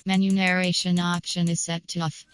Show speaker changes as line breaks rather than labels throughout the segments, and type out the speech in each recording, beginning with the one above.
Menu narration option is set to off.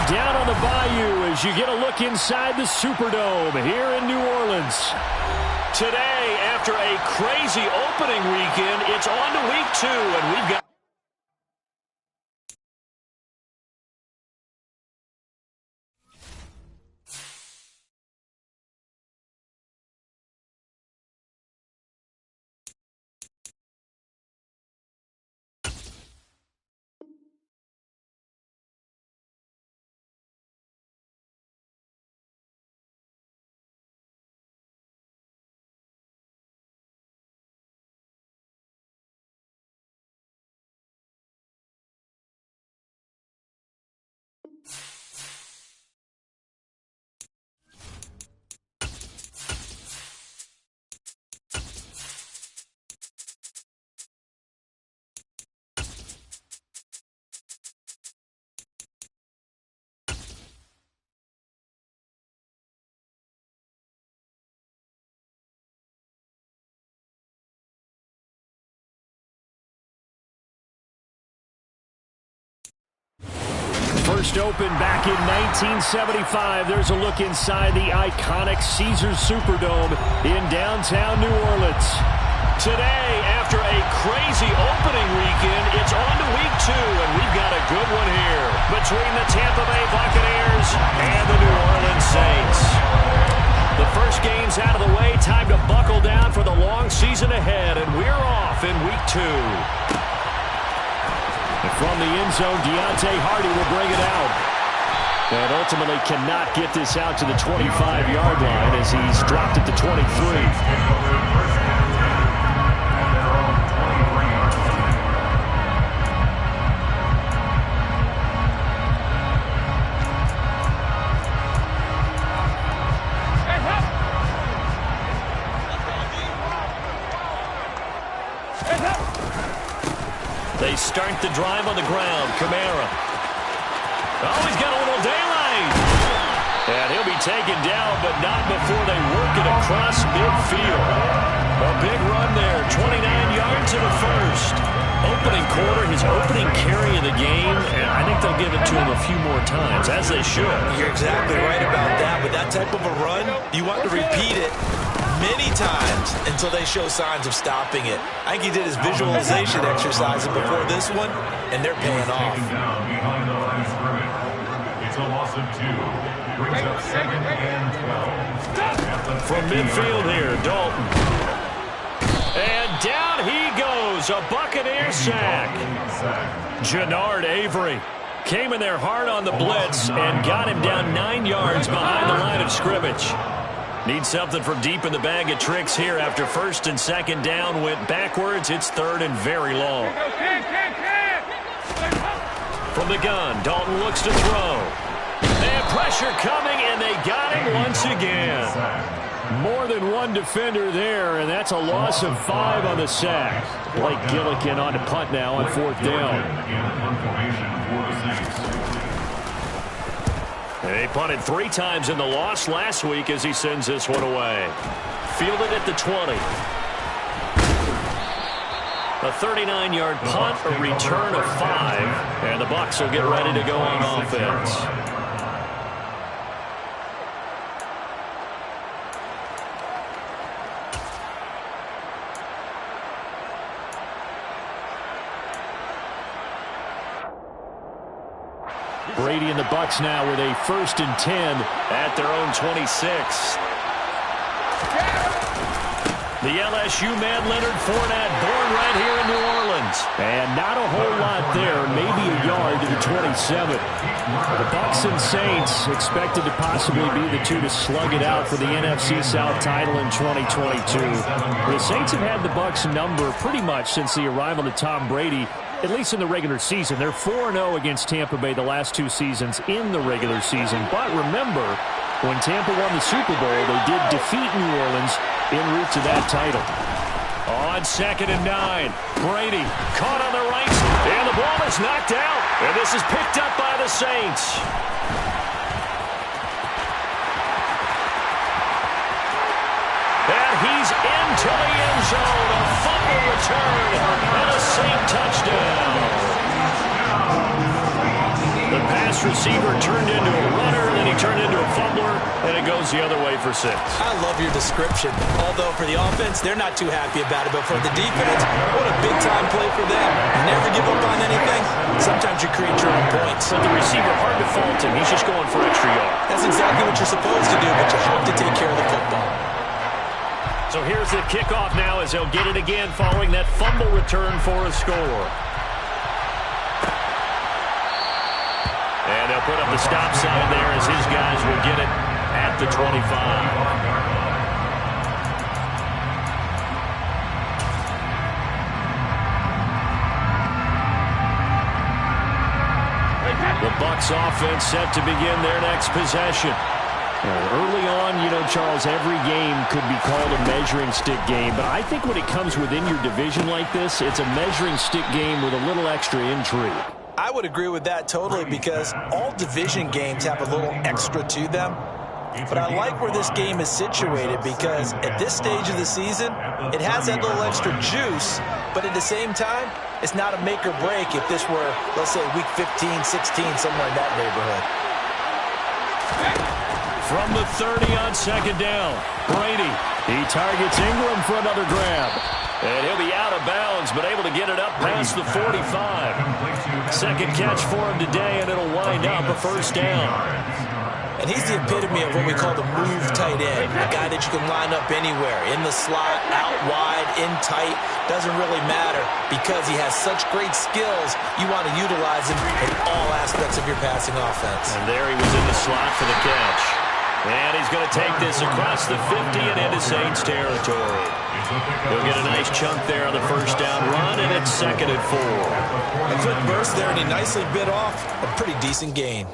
Down on the Bayou as you get a look inside the Superdome here in New Orleans. Today, after a crazy opening weekend, it's on to week 2, and we've got first opened back in 1975. There's a look inside the iconic Caesars Superdome in downtown New Orleans. Today, after a crazy opening weekend, it's on to week 2, and we've got a good one here between the Tampa Bay Buccaneers and the New Orleans Saints. The first game's out of the way. Time to buckle down for the long season ahead, and we're off in week 2. And from the end zone, Deontay Hardy will bring it out. And ultimately cannot get this out to the 25-yard line as he's dropped it to 23. They start the drive on the ground. Kamara. Oh, he's got a little daylight. And he'll be taken down, but not before they work it across midfield. A big run there. 29 yards in the first. Opening quarter, his opening carry of the game, and I think they'll give it to him a few more times, as they should.
You're exactly right about that. With that type of a run, you want to repeat it many times until they show signs of stopping it. I think he did his visualization exercises before this one, and they're paying off.
It's a loss of 2. Brings up 2nd and 12.
From midfield here, Dalton. And down he goes, a Buccaneer sack. Jannard Avery came in there hard on the blitz and got him down 9 yards behind the line of scrimmage. Need something from deep in the bag of tricks here after 1st and 2nd down went backwards. It's 3rd and very long. From the gun, Dalton looks to throw. And pressure coming, and they got him once again. More than one defender there, and that's a loss of 5 on the sack. Blake Gillikin on to punt now on 4th down. They punted 3 times in the loss last week as he sends this one away. Fielded at the 20. A 39-yard punt, a return of 5, and the Bucs will get ready to go on offense. Brady and the Bucs now with a 1st and 10 at their own 26. The LSU man, Leonard Fournette, born right here in New Orleans. And not a whole lot there, maybe a yard to the 27. The Bucs and Saints expected to possibly be the two to slug it out for the NFC South title in 2022. The Saints have had the Bucs number pretty much since the arrival of Tom Brady, at least in the regular season. They're 4-0 against Tampa Bay the last 2 seasons in the regular season. But remember, when Tampa won the Super Bowl, they did defeat New Orleans en route to that title. On 2nd and 9, Brady caught on the right, and the ball is knocked out. And this is picked up by the Saints. And he's into the end zone. A fumble return and a Saint touchdown. The pass receiver turned into a runner, then he turned into a fumbler, and it goes the other way for 6.
I love your description. Although for the offense, they're not too happy about it. But for the defense, what a big-time play for them. Never give up on anything. Sometimes you create your own points.
But the receiver, hard to fault him. He's just going for extra yards.
That's exactly what you're supposed to do, but you have to take care of the football.
So here's the kickoff now as they'll get it again following that fumble return for a score. And they'll put up the stop sign there as his guys will get it at the 25. The Bucs offense set to begin their next possession. Early on, Charles, every game could be called a measuring stick game, but I think when it comes within your division like this, it's a measuring stick game with a little extra intrigue.
I would agree with that totally because all division games have a little extra to them. But I like where this game is situated because at this stage of the season, it has that little extra juice, but at the same time, it's not a make or break if this were, let's say, week 15, 16, somewhere in that neighborhood.
From the 30 on 2nd down, Brady. He targets Ingram for another grab. And he'll be out of bounds, but able to get it up past the 45. Second catch for him today, and it'll wind up a 1st down.
And he's the epitome of what we call the move tight end. A guy that you can line up anywhere, in the slot, out wide, in tight. Doesn't really matter because he has such great skills. You want to utilize him in all aspects of your passing offense.
And there he was in the slot for the catch. And he's going to take this across the 50 and into Saints territory. He'll get a nice chunk there on the 1st down run, and it's 2nd and 4.
A quick burst there, and he nicely bit off a pretty decent gain.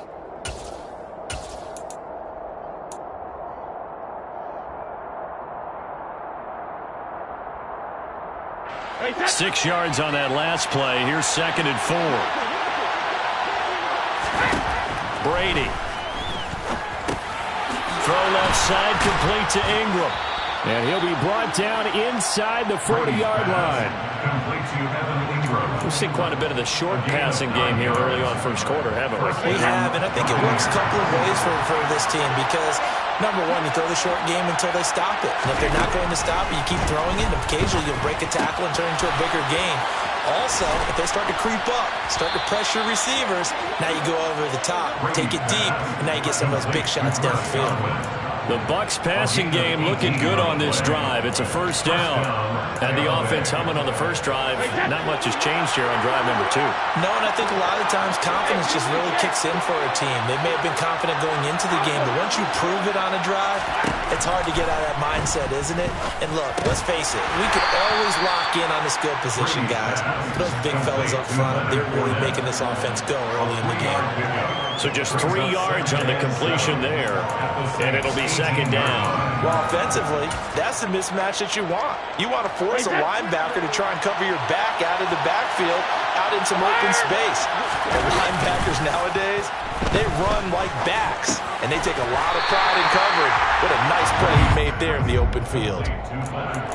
Six yards on that last play. Here's 2nd and 4. Brady. Throw left side, complete to Ingram. And he'll be brought down inside the 40-yard line. We've seen quite a bit of the short passing game here early on first quarter, haven't we?
We have, and I think it works a couple of ways for this team because, number one, you throw the short game until they stop it. And if they're not going to stop it, you keep throwing it, and occasionally you'll break a tackle and turn into a bigger gain. Also, if they start to creep up, start to pressure receivers, now you go over the top, take it deep, and now you get some of those big shots downfield.
The Bucs passing game looking good on this drive. It's a first down. And the offense humming on the first drive. Not much has changed here on drive number 2.
No, and I think a lot of times confidence just really kicks in for a team. They may have been confident going into the game, but once you prove it on a drive, it's hard to get out of that mindset, isn't it? And look, let's face it, we can always lock in on the skill position, guys. Those big fellas up front, they're really making this offense go early in the game.
So just 3 yards on the completion there, and it'll be second down.
Well, offensively, that's the mismatch that you want. You want to force a linebacker to try and cover your back out of the backfield, out in some open space. The linebackers nowadays, they run like backs, and they take a lot of pride in covering. What a nice play he made there in the open field.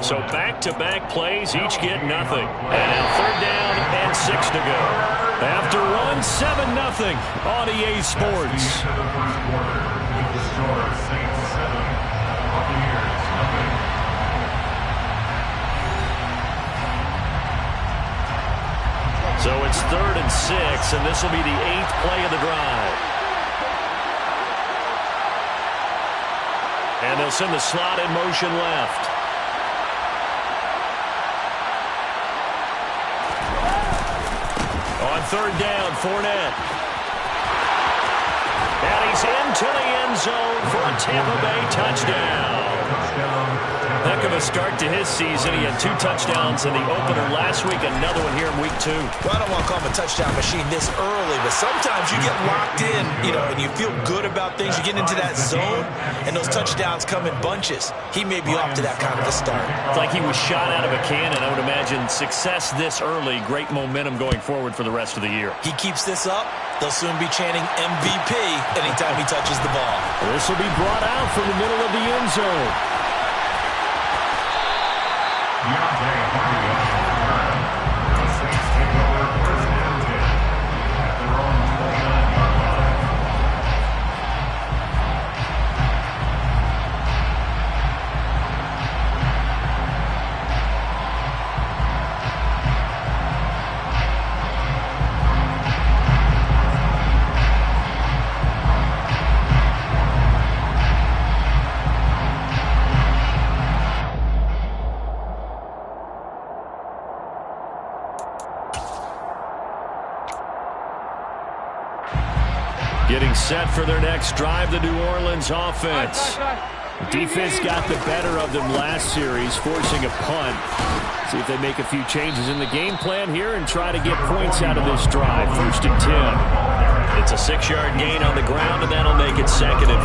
So back-to-back plays, each get nothing. And now third down and 6 to go. After one, 7-0 on EA Sports. So it's 3rd and 6, and this will be the 8th play of the drive. And they'll send the slot in motion left. On 3rd down, Fournette. And he's into the end zone for a Tampa Bay touchdown. Heck of a start to his season. He had 2 touchdowns in the opener last week, another one here in week 2.
Well, I don't want to call him a touchdown machine this early, but sometimes you get locked in, and you feel good about things. You get into that zone, and those touchdowns come in bunches. He may be off to that kind of a start.
It's like he was shot out of a cannon. I would imagine success this early, great momentum going forward for the rest of the year.
He keeps this up, they'll soon be chanting MVP anytime he touches the ball.
This will be brought out from the middle of the end zone. Getting set for their next drive, the New Orleans offense. Defense got the better of them last series, forcing a punt. See if they make a few changes in the game plan here and try to get points out of this drive. 1st and 10. It's a 6-yard gain on the ground, and that'll make it 2nd and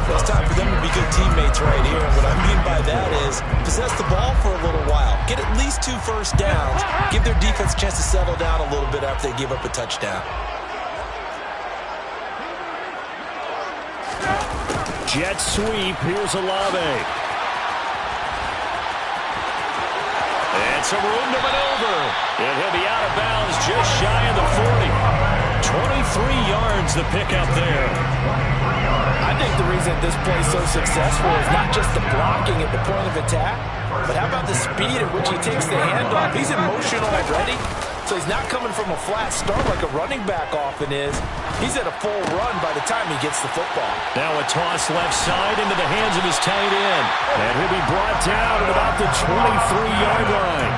4.
It's time for them to be good teammates right here. And what I mean by that is possess the ball for a little while. Get at least 2 first downs. Give their defense a chance to settle down a little bit after they give up a touchdown.
Jet sweep. Here's Olave. And some room to maneuver. And he'll be out of bounds just shy of the 40. 23 yards the pickup there.
I think the reason this play is so successful is not just the blocking at the point of attack, but how about the speed at which he takes the handoff? He's in motion already, so he's not coming from a flat start like a running back often is. He's at a full run by the time he gets the football.
Now a toss left side into the hands of his tight end. And he'll be brought down at about the 23-yard line.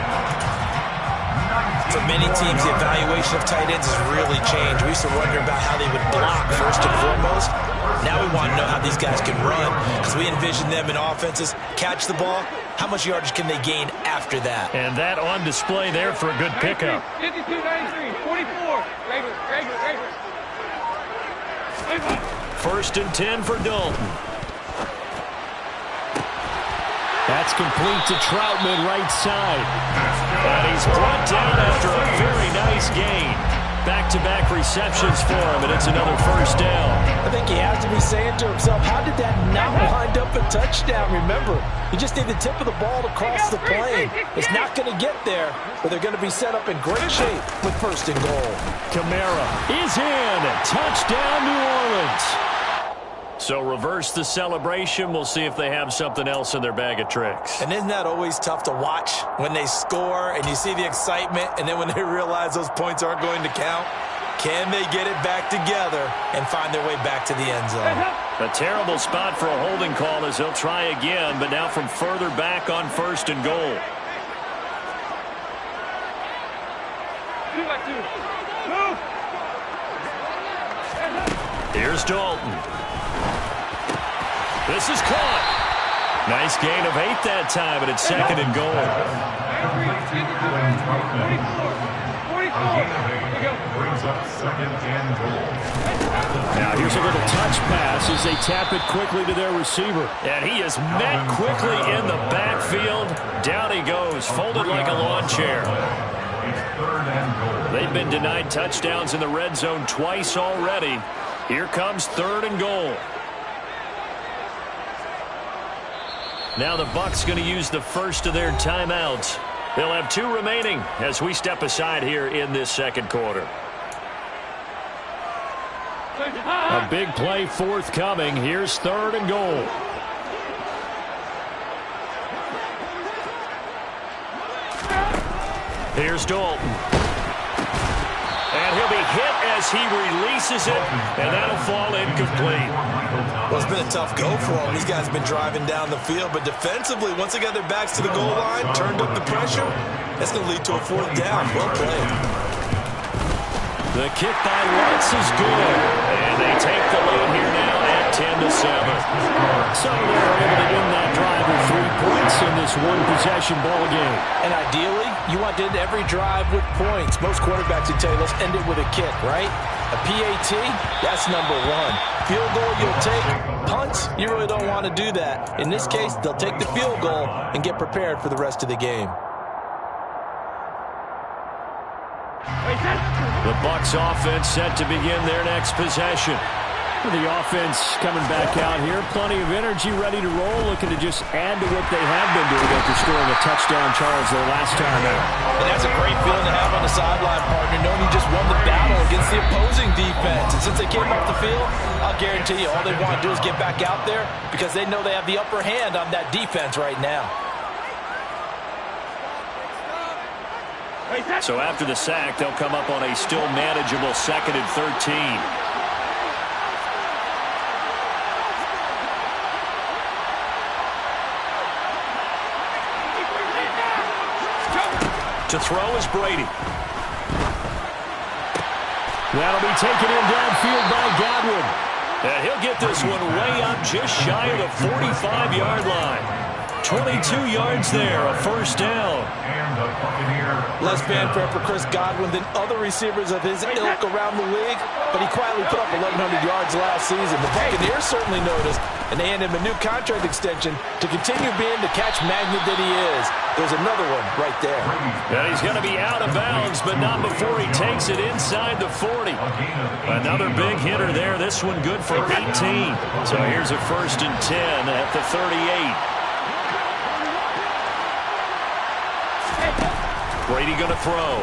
For many teams, the evaluation of tight ends has really changed. We used to wonder about how they would block first and foremost. Now we want to know how these guys can run because we envision them in offenses catch the ball. How much yardage can they gain after that?
And that on display there for a good pickup.
52, 93, 44. Regular.
1st and 10 for Dalton. That's complete to Troutman right side. And he's brought down after a very nice gain. Back-to-back receptions for him, and it's another first down.
I think he has to be saying to himself, how did that not wind up a touchdown? Remember, you just need the tip of the ball to cross the plane. It's not going to get there, but they're going to be set up in great shape with first and goal.
Kamara is in. Touchdown, New Orleans. So reverse the celebration. We'll see if they have something else in their bag of tricks.
And isn't that always tough to watch when they score and you see the excitement, and then when they realize those points aren't going to count? Can they get it back together and find their way back to the end zone?
A terrible spot for a holding call as he'll try again, but now from further back on first and goal.
2-2.
Here's Dalton. This is caught. Nice gain of 8 that time, but it's second and goal.
Brings up second and goal.
Now here's a little touch pass as they tap it quickly to their receiver. And he is met quickly in the backfield. Down he goes, folded like a lawn chair.
It's third and goal.
They've been denied touchdowns in the red zone twice already. Here comes third and goal. Now the Bucs going to use the first of their timeouts. They'll have 2 remaining as we step aside here in this second quarter. A big play forthcoming. Here's third and goal. Here's Dalton. And he'll be hit as he releases it, and that'll fall incomplete.
Well, it's been a tough go for them. These guys have been driving down the field, but defensively, once they got their backs to the goal line, turned up the pressure, that's going to lead to a fourth down. Well played.
The kick by Wentz is good, and they take the lead here now at 10-7. So they're able to end that drive with 3 points in this one-possession ball game.
And ideally, you want to end every drive with points. Most quarterbacks would tell you, let's end it with a kick, right? A PAT, that's number 1. Field goal, you'll take. Punts, you really don't want to do that. In this case, they'll take the field goal and get prepared for the rest of the game.
The Bucs offense set to begin their next possession. The offense coming back out here. Plenty of energy, ready to roll, looking to just add to what they have been doing after scoring a touchdown, Charles, their last time out.
And that's a great feeling to have on the sideline, partner, knowing you just won the battle against the opposing defense. And since they came off the field, I'll guarantee you all they want to do is get back out there because they know they have the upper hand on that defense right now.
So after the sack, they'll come up on a still manageable 2nd and 13. To throw is Brady. That'll be taken in downfield by Godwin. And he'll get this one way up just shy of the 45-yard line. 22 yards there, a first down.
And the Buccaneer.
Less fanfare for Chris Godwin than other receivers of his ilk around the league, but he quietly put up 1,100 yards last season. The Buccaneers certainly noticed, and they handed him a new contract extension to continue being the catch magnet that he is. There's another one right there.
And he's going to be out of bounds, but not before he takes it inside the 40. Another big hitter there. This one good for 18. So here's a 1st and 10 at the 38. Brady going to throw.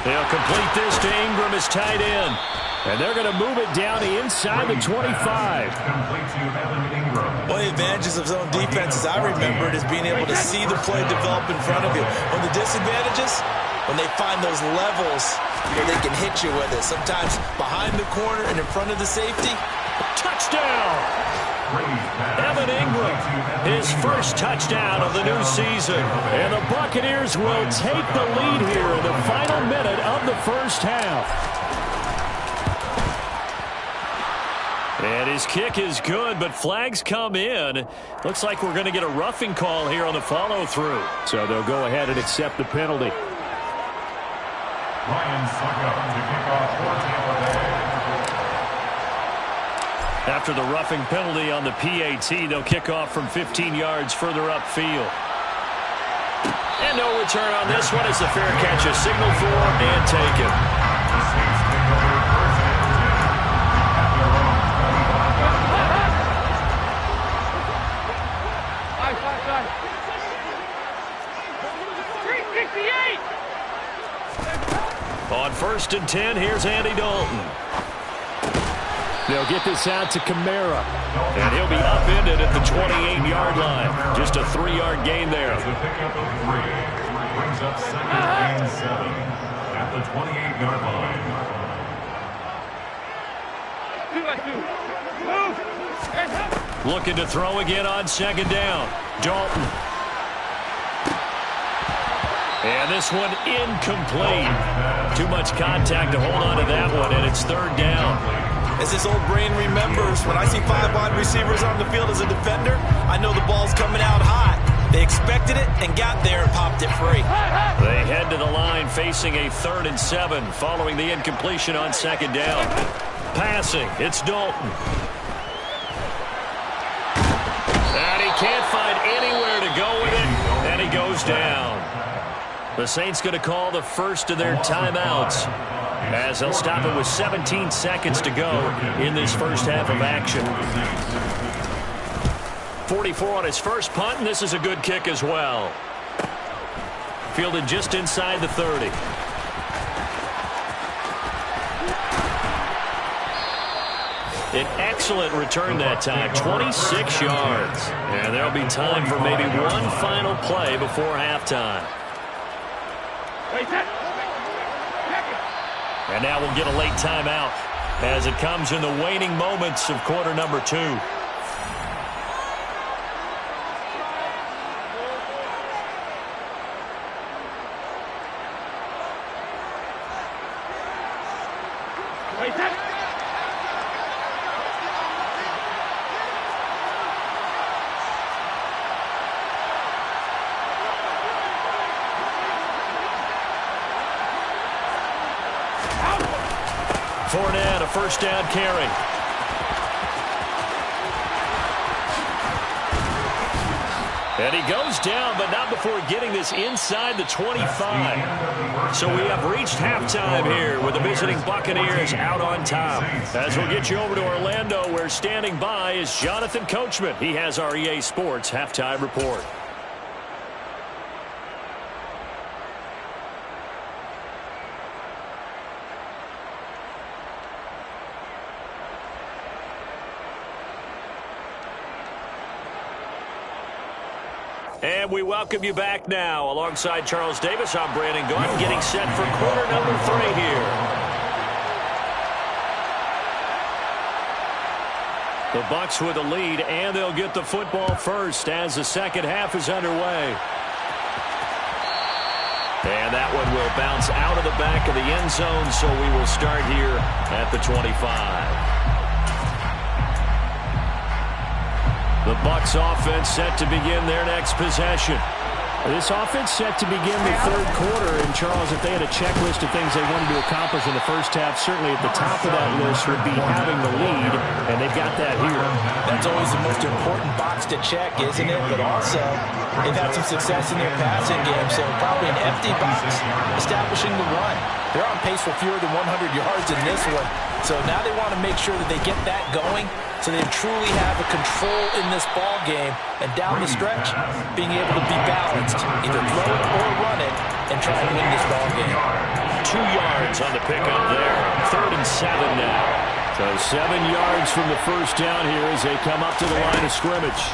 They'll complete this to Ingram as tight end. And they're going to move it down inside the 25.
One of the advantages of zone defense, as I remember it, is being able to see the play develop in front of you. One of the disadvantages, when they find those levels where they can hit you with it. Sometimes behind the corner and in front of the safety.
Touchdown! Evan Ingram, his first touchdown of the new season. And the Buccaneers will take the lead here in the final minute of the first half. And his kick is good, but flags come in. Looks like we're going to get a roughing call here on the follow-through. So they'll go ahead and accept the penalty.
Ryan Succop to kick off for Tampa Bay.
After the roughing penalty on the PAT, they'll kick off from 15 yards further upfield. And no return on this one as the fair catch is signaled for and taken.
The Saints pick up their first and 10 at their own
368.
On 1st and 10, here's Andy Dalton. They'll get this out to Kamara. And he'll be upended at the 28-yard line. Just a 3-yard gain there.
The pickup of 3 brings up 2nd and 7 at the 28-yard line.
2-2. Move.
Looking to throw again on 2nd down. Dalton. And this one incomplete. Too much contact to hold on to that one, and it's 3rd down.
As this old brain remembers, when I see 5 wide receivers on the field as a defender, I know the ball's coming out hot. They expected it and got there and popped it free.
They head to the line facing a 3rd and 7 following the incompletion on 2nd down. Passing, it's Dalton. And he can't find anywhere to go with it, and he goes down. The Saints going to call the first of their timeouts, as they'll stop it with 17 seconds to go in this first half of action. 44 on his first punt, and this is a good kick as well. Fielded just inside the 30. An excellent return that time, 26 yards. And there'll be time for maybe one final play before halftime. And now we'll get a late timeout as it comes in the waning moments of quarter number 2. Fournette, a first down carry. And he goes down, but not before getting this inside the 25. So we have reached halftime here with the visiting Buccaneers out on top. As we'll get you over to Orlando, where standing by is Jonathan Coachman. He has our EA Sports halftime report. And we welcome you back now. Alongside Charles Davis, I'm Brandon Gaudin, getting set for quarter number 3 here. The Bucs with a lead, and they'll get the football first as the second half is underway. And that one will bounce out of the back of the end zone, so we will start here at the 25. The Bucs offense set to begin their next possession.
This offense set to begin the third quarter, and Charles, if they had a checklist of things they wanted to accomplish in the first half, certainly at the top of that list would be having the lead, and they've got that here.
That's always the most important box to check, isn't it? But also, they've had some success in their passing game, so probably an empty box establishing the run. They're on pace for fewer than 100 yards in this one, so now they want to make sure that they get that going so they truly have a control in this ball game, and down the stretch, being able to be balanced, either throw it or run it, and try to win this ball game.
2 yards on the pickup there. 3rd and 7 now. So 7 yards from the first down here as they come up to the line of scrimmage.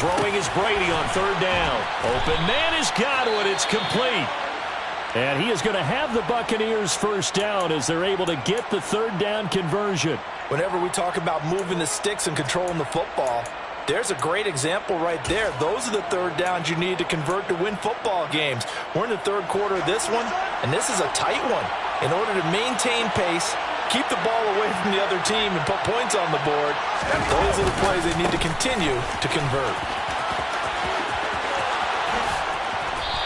Throwing is Brady on 3rd down. Open man is Godwin. It's complete. And he is going to have the Buccaneers first down as they're able to get the 3rd down conversion.
Whenever we talk about moving the sticks and controlling the football, there's a great example right there. Those are the 3rd downs you need to convert to win football games. We're in the 3rd quarter of this one, and this is a tight one. In order to maintain pace, keep the ball away from the other team, and put points on the board, those are the plays they need to continue to convert.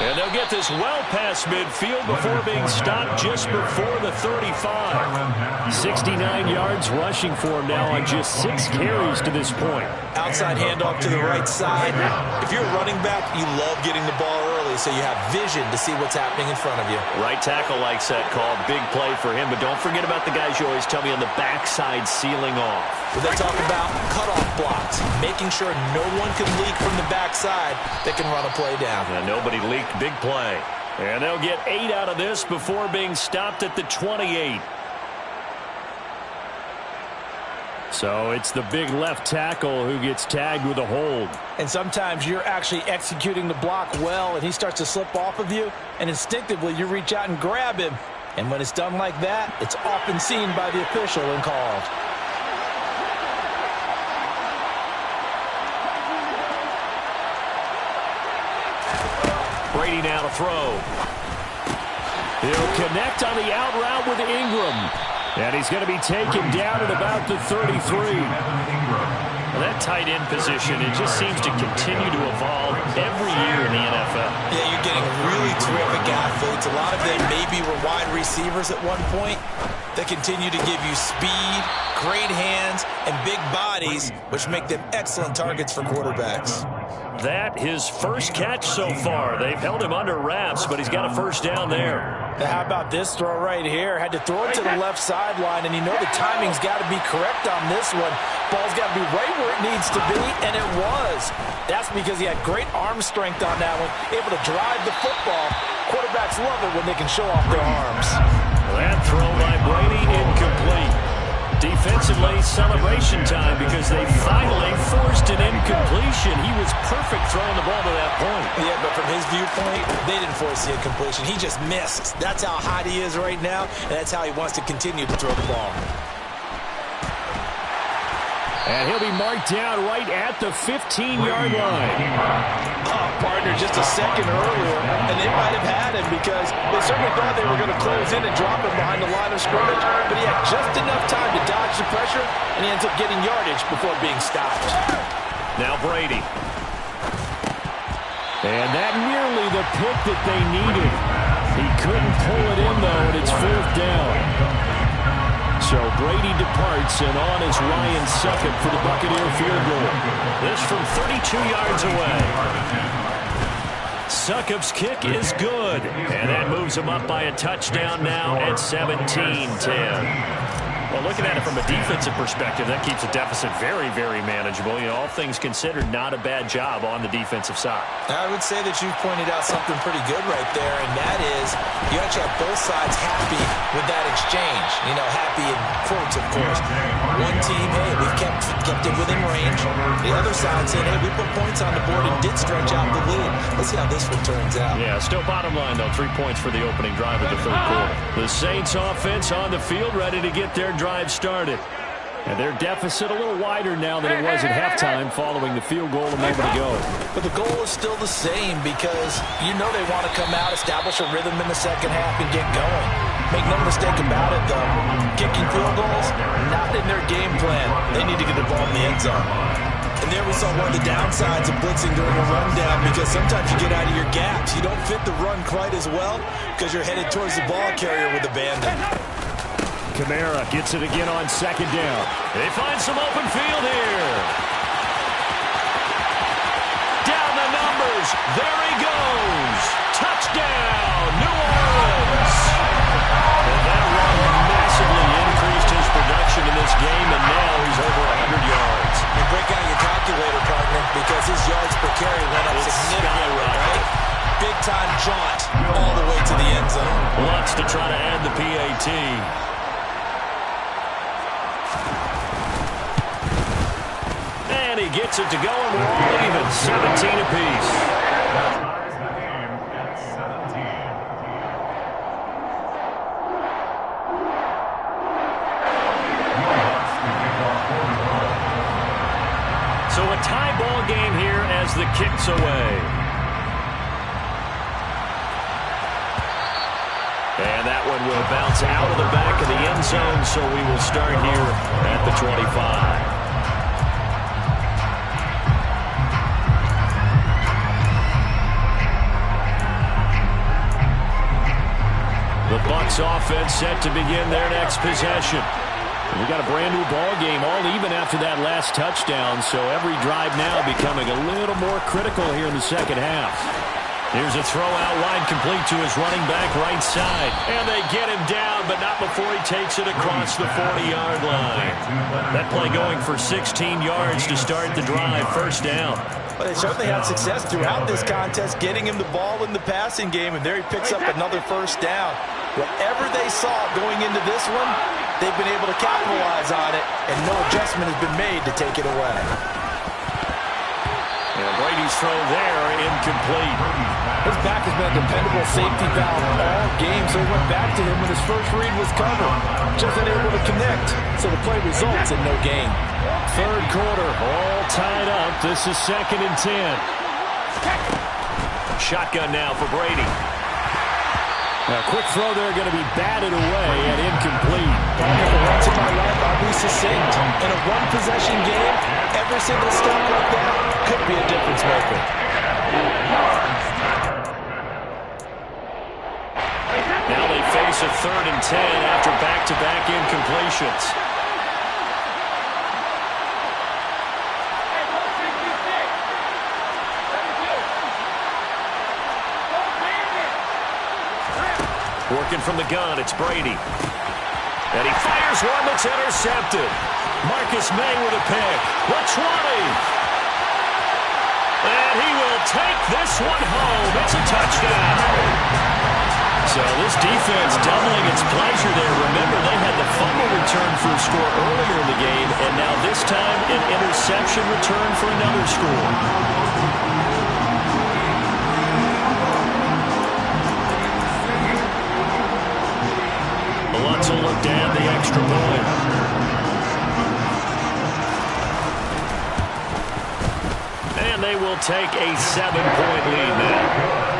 And they'll get this well past midfield before being stopped just before the 35. 69 yards rushing for him now on just 6 carries to this point.
Outside handoff to the right side. If you're a running back, you love getting the ball early. clearly so you have vision to see what's happening in front of you.
Right tackle likes that call. Big play for him, but don't forget about the guys you always tell me on the backside sealing off.
When they talk about cutoff blocks, making sure no one can leak from the backside that can run a play down.
And nobody leaked. Big play. And they'll get 8 out of this before being stopped at the 28. So it's the big left tackle who gets tagged with a hold.
And sometimes you're actually executing the block well, and he starts to slip off of you, and instinctively you reach out and grab him. And when it's done like that, it's often seen by the official and called.
Brady now to throw. He'll connect on the out route with Ingram. And he's going to be taken down at about the 33. Well, that tight end position, it just seems to continue to evolve every year in the NFL.
Yeah, you're getting really terrific athletes. A lot of them maybe were wide receivers at one point. They continue to give you speed, great hands, and big bodies, which make them excellent targets for quarterbacks.
That his first catch so far. They've held him under wraps, but he's got a first down there.
Now, how about this throw right here? Had to throw it to the left sideline, and you know the timing's got to be correct on this one. Ball's got to be right where it needs to be, and it was. That's because he had great arm strength on that one, able to drive the football. Quarterbacks love it when they can show off their arms.
That throw by Brady incomplete. Defensively, celebration time because they finally forced an incompletion. He was perfect throwing the ball to that point.
Yeah, but from his viewpoint, they didn't force the incompletion. He just missed. That's how hot he is right now, and that's how he wants to continue to throw the ball.
And he'll be marked down right at the 15-yard line.
Oh, partner, just a second earlier, and they might have had him because they certainly thought they were going to close in and drop him behind the line of scrimmage, but he had just enough time to dodge the pressure, and he ends up getting yardage before being stopped.
Now Brady. And that nearly the pick that they needed. He couldn't pull it in, though, and it's 4th down. So Brady departs, and on is Ryan Succop for the Buccaneer field goal. This from 32 yards away. Succop's kick is good, and that moves him up by a touchdown now at 17-10. Well, looking at it from a defensive perspective, that keeps the deficit very, very manageable. You know, all things considered, not a bad job on the defensive side.
I would say that you've pointed out something pretty good right there, and that is you actually have both sides happy with that exchange. You know, happy in quotes, of course. One team, hey, we've kept it within range. The other side saying, hey, we put points on the board and did stretch out the lead. Let's see how this one turns out.
Yeah, still bottom line, though. 3 points for the opening drive of the third quarter. The Saints offense on the field, ready to get their drive started. And their deficit a little wider now than it was at halftime following the field goal a moment ago.
But the goal is still the same because you know they want to come out, establish a rhythm in the second half, and get going. Make no mistake about it, though. Kicking field goals, not in their game plan. They need to get the ball in the end zone. And there we saw one of the downsides of blitzing during a rundown because sometimes you get out of your gaps. You don't fit the run quite as well because you're headed towards the ball carrier with abandon.
Kamara gets it again on second down. They find some open field here. Down the numbers. There he goes. Touchdown, New Orleans. And that run massively increased his production in this game, and now he's over 100 yards.
And break out your calculator, partner, because his yards per carry went up significantly, right? Big-time jaunt all the way to the end zone.
Wants to try to add the PAT. And he gets it to go, and we're all even, 17 apiece. So a tie ball game here as the kick's away. And that one will bounce out of the back of the end zone, so we will start here at the 25. The Bucs offense set to begin their next possession. We got a brand new ball game, all even after that last touchdown, so every drive now becoming a little more critical here in the second half. Here's a throw out wide, complete to his running back right side. And they get him down, but not before he takes it across the 40-yard line. That play going for 16 yards to start the drive. First down.
Well, they certainly had success throughout this contest, getting him the ball in the passing game, and there he picks up another first down. Whatever they saw going into this one, they've been able to capitalize on it, and no adjustment has been made to take it away.
And Brady's throw there, incomplete.
His back has been a dependable safety valve all game, so he went back to him when his first read was covered. Just unable to connect, so the play results in no gain.
Third quarter, all tied up. This is 2nd and 10. Shotgun now for Brady. A quick throw there, going to be batted away and incomplete.
Once in my life, I'll be succinct. In a one-possession game, every single stop like that could be a difference maker.
Now they face a 3rd and 10 after back-to-back incompletions. Working from the gun, it's Brady. And he fires one that's intercepted. Marcus May with a pick. The 20. And he will take this one home. It's a touchdown. So this defense doubling its pleasure there. Remember, they had the fumble return for a score earlier in the game, and now this time an interception return for another score. Alonso look down the extra point. And they will take a 7-point lead now.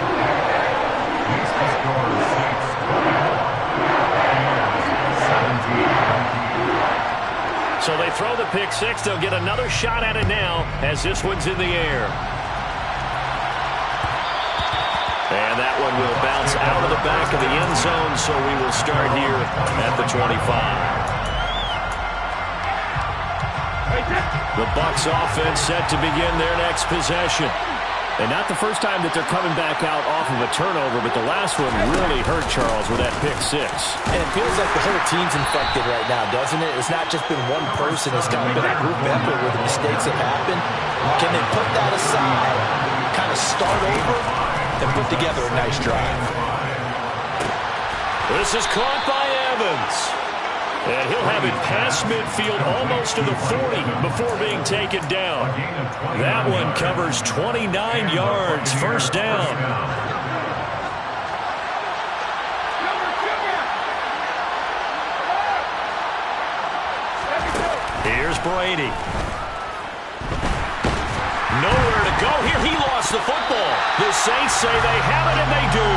So they throw the pick six. They'll get another shot at it now as this one's in the air. And that one will bounce out of the back of the end zone, so we will start here at the 25. The Bucs offense set to begin their next possession. And not the first time that they're coming back out off of a turnover, but the last one really hurt Charles with that pick six.
And it feels like the whole team's infected right now, doesn't it? It's not just been one person. It's kind of been a group effort where the mistakes have happened. Can they put that aside, kind of start over, and put together a nice drive?
This is caught by Evans. And he'll have it past midfield almost to the 40 before being taken down. That one covers 29 yards. First down. Here's Brady. Nowhere to go here. He lost the football. The Saints say they have it, and they do.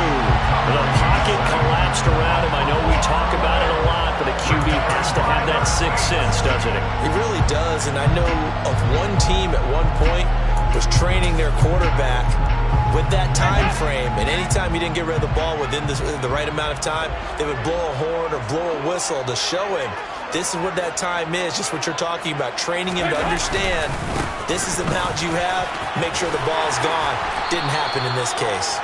The pocket collapsed around him. I know we talk about it a lot, but a QB has to have that sixth sense, doesn't it?
It really does, and I know of one team at one point was training their quarterback with that time frame, and anytime he didn't get rid of the ball within the right amount of time, they would blow a horn or blow a whistle to show him this is what that time is, just what you're talking about, training him to understand this is the amount you have, make sure the ball's gone. Didn't happen in this case.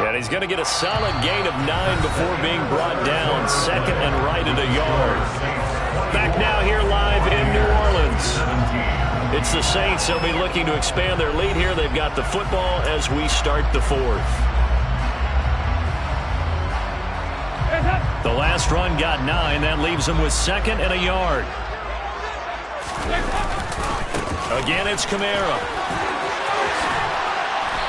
And he's going to get a solid gain of 9 before being brought down. Second and right at a yard. Back now here live in New Orleans. It's the Saints. They'll be looking to expand their lead here. They've got the football as we start the fourth. The last run got 9. That leaves them with second and a yard. Again, it's Kamara.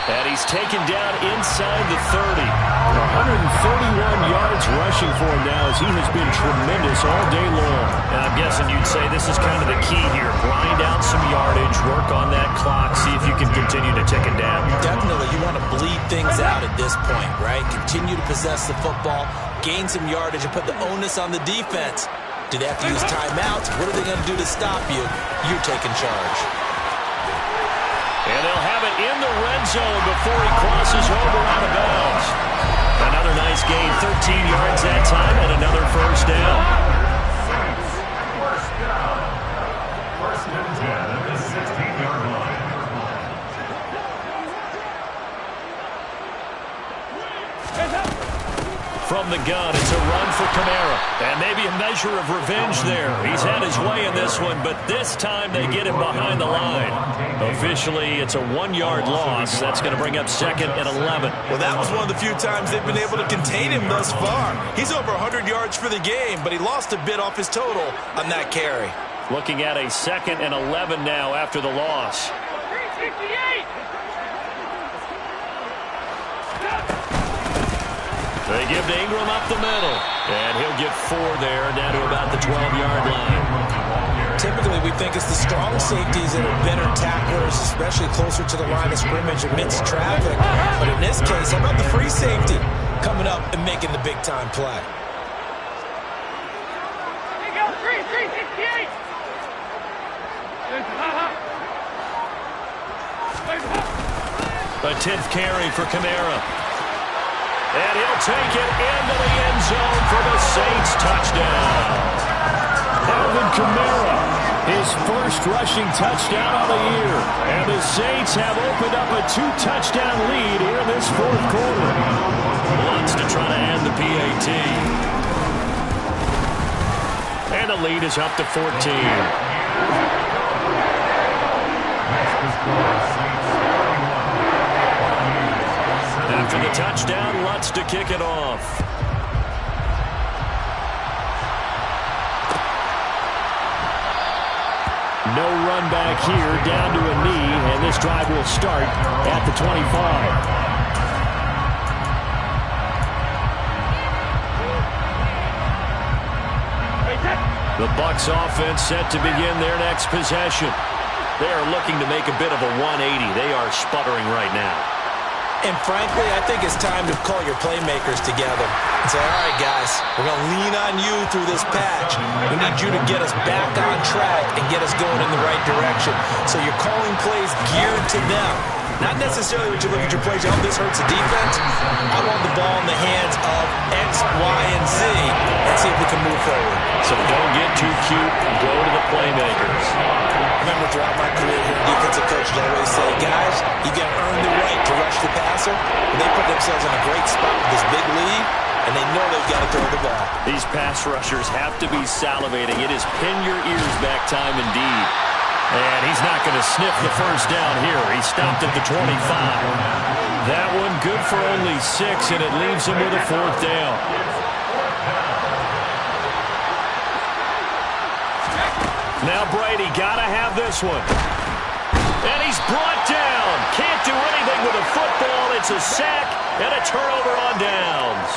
And he's taken down inside the 30. 131 yards rushing for him now as he has been tremendous all day long. And I'm guessing you'd say this is kind of the key here. Grind out some yardage, work on that clock, see if you can continue to tick it down.
Definitely, you want to bleed things out at this point, right? Continue to possess the football, gain some yardage, and put the onus on the defense. Do they have to use timeouts? What are they going to do to stop you? You're taking charge.
And they'll have it in the red zone before he crosses over out of bounds. Another nice gain, 13 yards that time, and another first down.
First and 10 at the 16-yard line.
from the gun. It's a run for Kamara. And maybe a measure of revenge there. He's had his way in this one, but this time they get him behind the line. Officially, it's a 1-yard loss. That's going to bring up 2nd and 11.
Well, that was one of the few times they've been able to contain him thus far. He's over 100 yards for the game, but he lost a bit off his total on that carry.
Looking at a 2nd and 11 now after the loss. They give to Ingram up the middle. And he'll get 4 there, down to about the 12-yard line.
Typically, we think it's the strong safeties that are better tacklers, especially closer to the line of scrimmage amidst traffic. But in this case, how about the free safety coming up and making the big-time play?
A 10th carry for Kamara. And he'll take it into the end zone for the Saints touchdown.
Alvin Kamara, his first rushing touchdown of the year. And the Saints have opened up a 2-touchdown lead here in this 4th quarter.
Wants to try to add the PAT. And the lead is up to 14. After the touchdown, Lutz to kick it off.
No run back here, down to a knee, and this drive will start at the 25.
The Bucs offense set to begin their next possession. They are looking to make a bit of a 180. They are sputtering right now.
And frankly, I think it's time to call your playmakers together and say, all right, guys, we're going to lean on you through this patch. We need you to get us back on track and get us going in the right direction. So you're calling plays geared to them. Not necessarily when you look at your plays, oh, this hurts the defense. I want the ball in the hands of X, Y, and Z and see if we can move forward.
So don't get too cute. Go to the playmakers.
I remember throughout my career here, defensive coaches always say, guys, you got to earn the right to rush the passer. And they put themselves in a great spot with this big lead, and they know they've got to throw the ball.
These pass rushers have to be salivating. It is pin your ears back time indeed. And he's not going to sniff the first down here. He stopped at the 25. That one good for only 6, and it leaves him with a 4th down. Now Brady got to have this one. And he's brought down. Can't do anything with a football. It's a sack and a turnover on downs.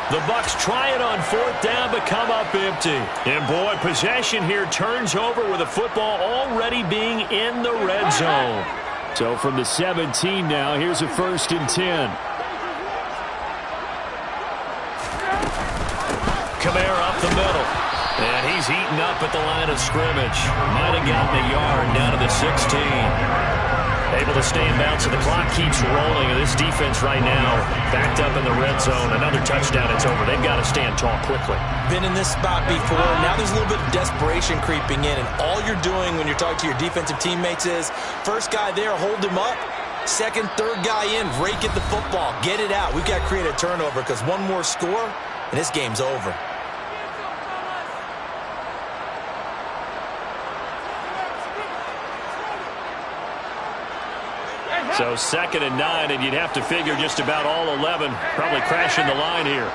The Bucs try it on 4th down, but come up empty. And boy, possession here turns over with the football already being in the red zone.
So from the 17 now, here's a 1st and 10.
Kamara up the middle. And he's eaten up at the line of scrimmage. Might have gotten a yard down to the 16. Able to stay in bounds, so the clock keeps rolling. And this defense right now backed up in the red zone. Another touchdown, it's over. They've got to stand tall quickly.
Been in this spot before. Now there's a little bit of desperation creeping in. And all you're doing when you're talking to your defensive teammates is, first guy there, hold him up. Second, third guy in, rake at the football. Get it out. We've got to create a turnover because one more score, and this game's over.
So 2nd and 9, and you'd have to figure just about all 11 probably crashing the line here.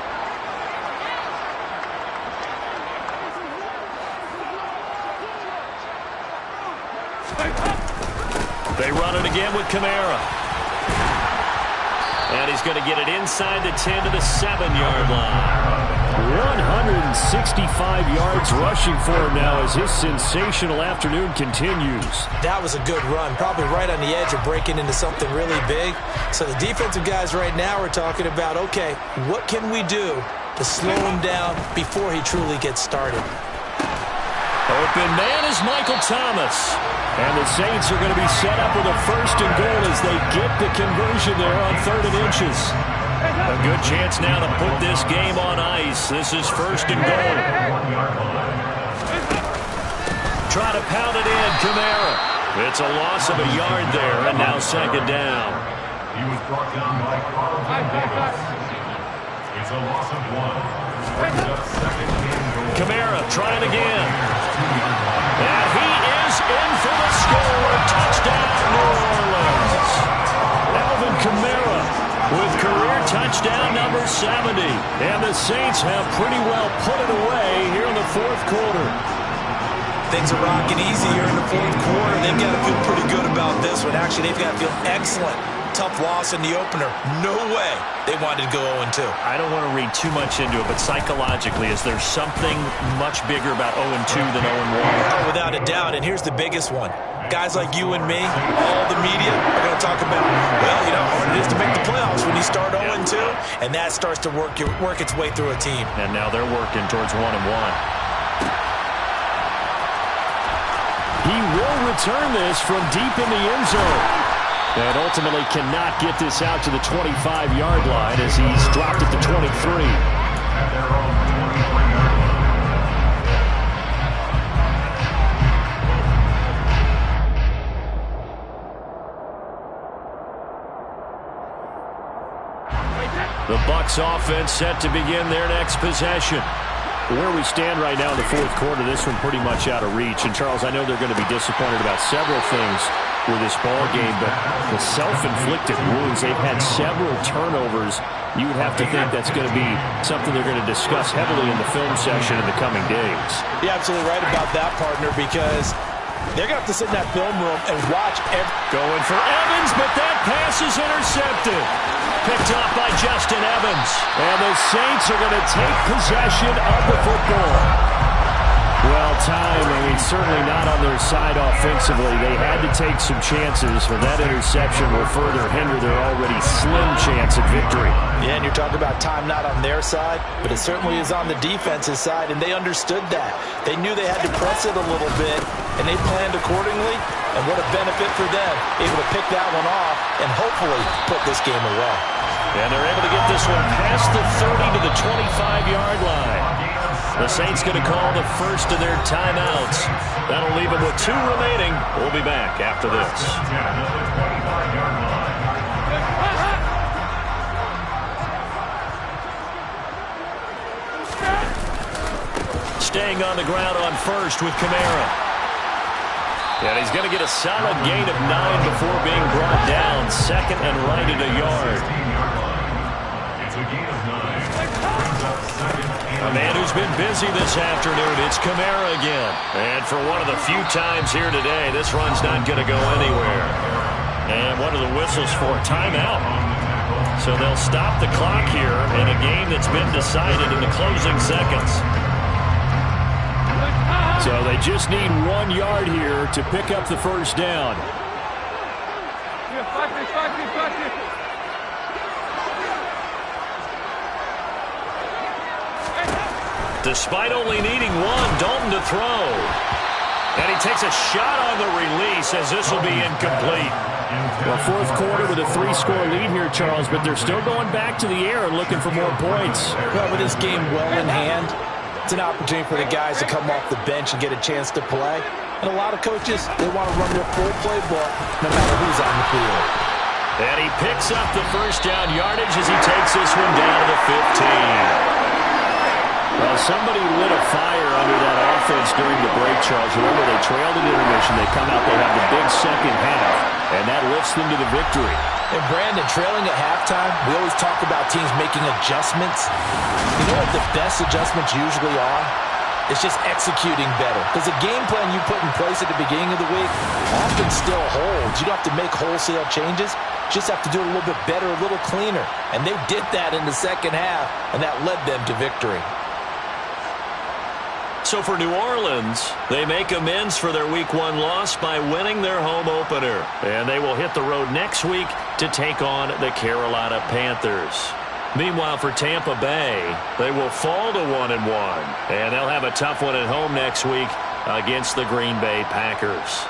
They run it again with Kamara. And he's going to get it inside the 10 to the 7-yard line.
165 yards rushing for him now as his sensational afternoon continues.
That was a good run, probably right on the edge of breaking into something really big. So the defensive guys right now are talking about, okay, what can we do to slow him down before he truly gets started?
Open man is Michael Thomas.
And the Saints are going to be set up with a 1st and goal as they get the conversion there on 3rd and inches.
A good chance now to put this game on ice. This is 1st and goal. Try to pound it in, Kamara. It's a loss of a yard there, and now 2nd down.
He was brought down by Carlton Davis. It's a loss of 1. Brings up second and goal.
Kamara trying again. And he is in for the score. Touchdown, New Orleans. Alvin Kamara with career touchdown number 70. And the Saints have pretty well put it away here in the fourth quarter.
Things are rocking easy here in the fourth quarter. They've got to feel pretty good about this one. Actually, they've got to feel excellent. Tough loss in the opener. No way they wanted to go 0-2.
I don't want to read too much into it, but psychologically, is there something much bigger about 0-2 than 0-1?
Oh, without a doubt, and here's the biggest one. Guys like you and me, all the media, are going to talk about, well, you know, how hard it is to make the playoffs when you start 0-2, and that starts to work its way through a team.
And now they're working towards 1-1. He will return this from deep in the end zone. And ultimately cannot get this out to the 25-yard line as he's dropped at the 23.
At their own 23-yard line.
The Bucs offense set to begin their next possession. Where we stand right now in the fourth quarter, this one pretty much out of reach. And, Charles, I know they're going to be disappointed about several things with this ball game, but the self-inflicted wounds, they've had several turnovers. You would have to think that's going to be something they're going to discuss heavily in the film session in the coming days.
You're absolutely right about that, partner, because they're going to have to sit in that film room and watch
Going for Evans, but that pass is intercepted. Picked off by Justin Evans. And the Saints are going to take possession of the football. Well, time, certainly not on their side offensively. They had to take some chances, or that interception will further hinder their already slim chance at victory.
Yeah, and you're talking about time not on their side, but it certainly is on the defense's side, and they understood that. They knew they had to press it a little bit, and they planned accordingly, and what a benefit for them, able to pick that one off and hopefully put this game away.
And they're able to get this one past the 30 to the 25-yard line. The Saints going to call the first of their timeouts. That'll leave them with 2 remaining. We'll be back after this. Staying on the ground on first with Kamara. And he's going to get a solid gain of 9 before being brought down. Second and right at a yard.
It's a gain of 9. Brings up second.
A man who's been busy this afternoon, it's Kamara again. And for one of the few times here today, this run's not going to go anywhere. And one of the whistles for a timeout. So they'll stop the clock here in a game that's been decided in the closing seconds. So they just need 1 yard here to pick up the first down. Despite only needing 1, Dalton to throw. And he takes a shot on the release as this will be incomplete. Well, fourth quarter with a 3-score lead here, Charles, but they're still going back to the air and looking for more points.
Well, with this game well in hand, it's an opportunity for the guys to come off the bench and get a chance to play. And a lot of coaches, they want to run their full playbook no matter who's on the field.
And he picks up the first down yardage as he takes this one down to the 15. Well, somebody lit a fire under that offense during the break, Charles. Remember, they trailed at intermission. They come out, they have the big second half, and that lifts them to the victory.
And Brandon, trailing at halftime, we always talk about teams making adjustments. You know what the best adjustments usually are? It's just executing better. Because the game plan you put in place at the beginning of the week often still holds. You don't have to make wholesale changes. You just have to do it a little bit better, a little cleaner. And they did that in the second half, and that led them to victory.
So for New Orleans, they make amends for their Week 1 loss by winning their home opener. And they will hit the road next week to take on the Carolina Panthers. Meanwhile, for Tampa Bay, they will fall to 1-1. And they'll have a tough one at home next week against the Green Bay Packers.